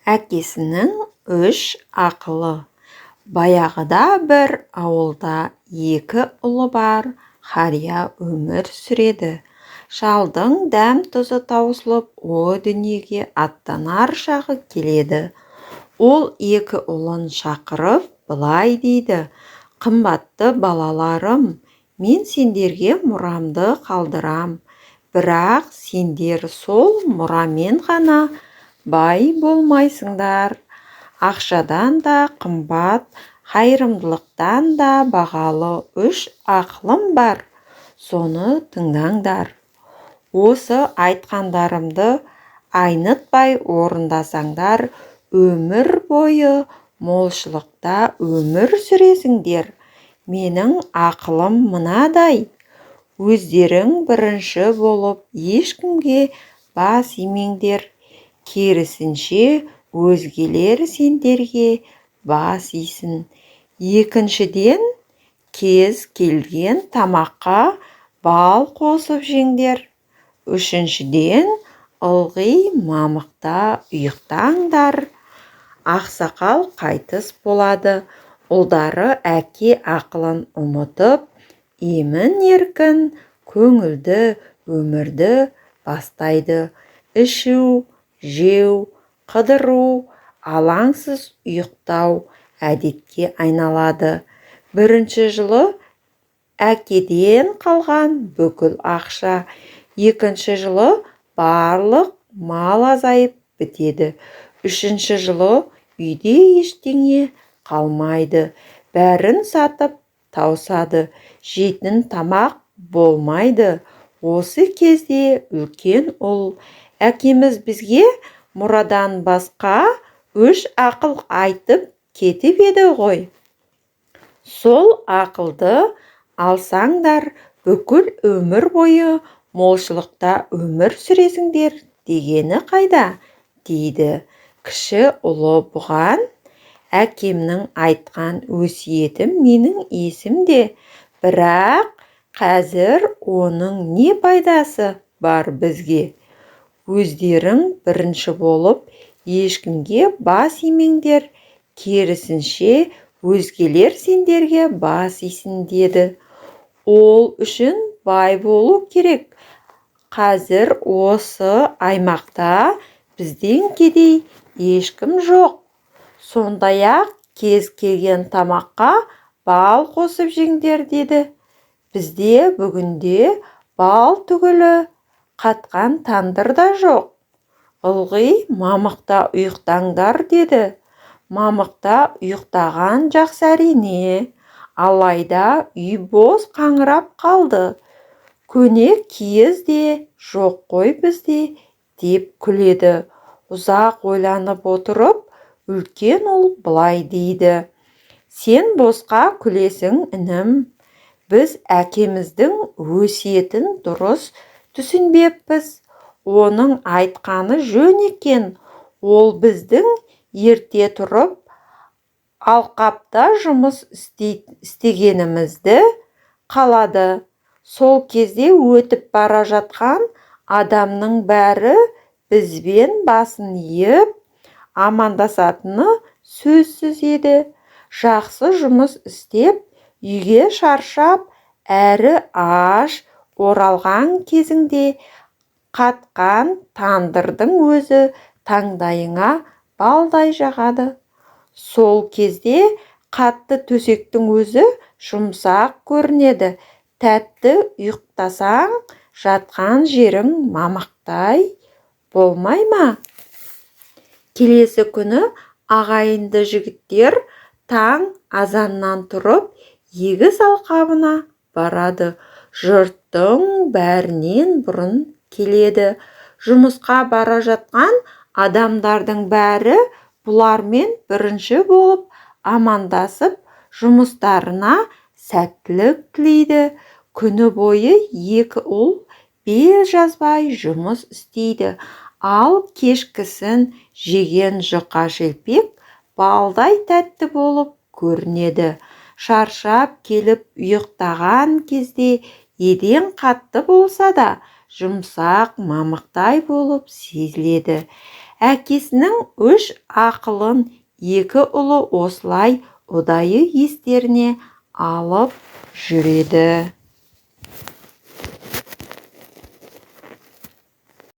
Әкесінің 3 ақылы. Баяғыда бір ауылда 2 ұлы бар қария өмір сүреді. Шалдың дәм-тұзы таусылып, о дүниеге аттанар шағы келеді. Ол 2 ұлын шақырып, былай дейді: «Қымбатты балаларым, мен сендерге мұрамды қалдырам. Бірақ сендер сол мұрамен ғана бай болмайсыңдар. Ақшадан да қымбат, қайырымдылықтан да бағалы 3 ақылым бар. Соны тыңдаңдар. Осы айтқандарымды айнытпай орындасаңдар, өмір бойы молшылықта өмір сүресіңдер. Менің ақылым мынадай: өздерің бірінші болып ешкімге бас имеңдер. Керісінше, өзгелер сендерге бас исын. Екіншіден, кез келген тамаққа бал қосып жеңдер. Үшіншіден, ылғи мамықта ұйықтаңдар. Ақсақал қайтыс болады. Ұлдары әке ақылын ұмытып, емін-еркін, көңілді өмірді бастайды. Ішу, жеу, қыдыру, алаңсыз ұйықтау әдетке айналады. Бірінші жылы әкеден қалған бүкіл ақша, екінші жылы барлық мал азайып бітеді. Үшінші жылы үйде ештеңе қалмайды. Бәрін сатып таусады. Жейтін тамақ болмайды. Осы кезде үлкен ұл: «Әкеміз бізге мұрадан басқа 3 ақыл айтып кетіп еді ғой. Сол ақылды алсаңдар, бүкіл өмір бойы молшылықта өмір сүресіңдер дегені қайда?» дейді. Кіші ұлы бұған: «Әкемнің айтқан өсиеті менің есімде, бірақ қазір оның не пайдасы бар бізге? Өздерің бірінші болып ешкімге бас имеңдер, керісінше өзгелер сендерге бас исын» деді. «Ол үшін бай болу керек. Қазір осы аймақта бізден кедей ешкім жоқ. Сондай-ақ кез келген тамаққа бал қосып жеңдер» деді. «Бізде бүгінде бал түгілі қатқан тандыр да жоқ. Ылғи мамықта ұйықтаңдар» деді. Мамықта ұйықтаған жақсы әрине, алайда үй бос қаңырап қалды. «Көне киіз де жоқ қой бізде» деп күледі. Ұзақ ойланып отырып, үлкен ұл былай дейді: «Сен босқа күлесің, інім. Біз әкеміздің өсиетін дұрыс түсінбеппіз. Оның айтқаны жөн екен. Ол біздің ерте тұрып, алқапта жұмыс істегенімізді қалады. Сол кезде өтіп бара жатқан адамның бәрі бізбен басын иіп амандасатыны сөзсіз еді. Жақсы жұмыс істеп, үйге шаршап, әрі аш оралған кезіңде қатқан тандырдың өзі таңдайыңа балдай жағады. Сол кезде қатты төсектің өзі жұмсақ көрінеді. Тәтті ұйықтасаң, жатқан жерің мамықтай болмай ма?» Келесі күні ағайынды жігіттер таң азаннан тұрып, егіс алқабына барады. Жұрттың бәрінен бұрын келеді. Жұмысқа бара жатқан адамдардың бәрі бұлармен бірінші болып амандасып, жұмыстарына сәттілік тілейді. Күні бойы 2 ұл бел жазбай жұмыс істейді. Ал кешкісін жеген жұқа-желпек балдай тәтті болып көрінеді. Шаршап келіп ұйықтаған кезде еден қатты болса да, жұмсақ мамықтай болып сезіледі. Әкесінің үш ақылын екі ұлы осылай ұдайы естеріне алып жүреді.